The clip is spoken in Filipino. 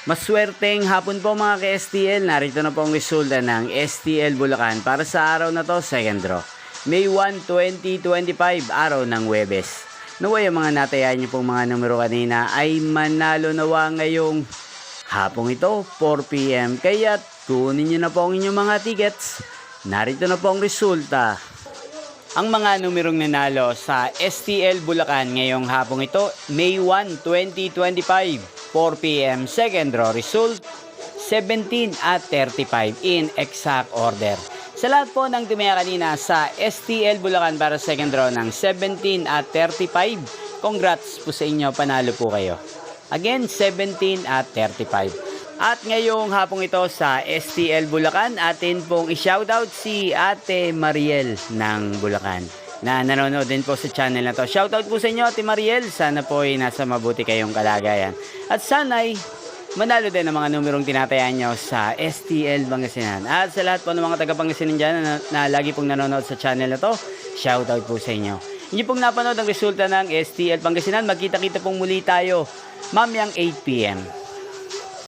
Maswerteng hapon po mga ka-STL. Narito na po ang resulta ng STL Bulacan para sa araw na to, second draw. May 1, 2025, araw ng Huwebes. Naway ang mga natayaan niyo pong mga numero kanina ay manalo nawa ngayong hapong ito, 4 PM. Kaya kunin niyo na po ang inyong mga tickets. Narito na po ang resulta. Ang mga numerong nanalo sa STL Bulacan ngayong hapong ito, May 1, 2025. 4 PM, second draw result, 17 at 35 in exact order. Sa lahat po ng tumaya kanina sa STL Bulacan para second draw ng 17 at 35, congrats po sa inyo, panalo po kayo. Again, 17 at 35. At ngayong hapong ito sa STL Bulacan, atin pong i-shoutout si Ate Mariel ng Bulacan na nanonood din po sa channel na to. Shoutout po sa inyo, Ate Mariel. Sana po ay nasa mabuti kayong kalagayan. At sana'y manalo din ang mga numerong tinatayan nyo sa STL Pangasinan. At sa lahat po ng mga taga-Pangasinan dyan na lagi pong nanonood sa channel na to, shoutout po sa inyo. Hindi pong napanood ang resulta ng STL Pangasinan. Magkita-kita pong muli tayo mamayang 8 PM.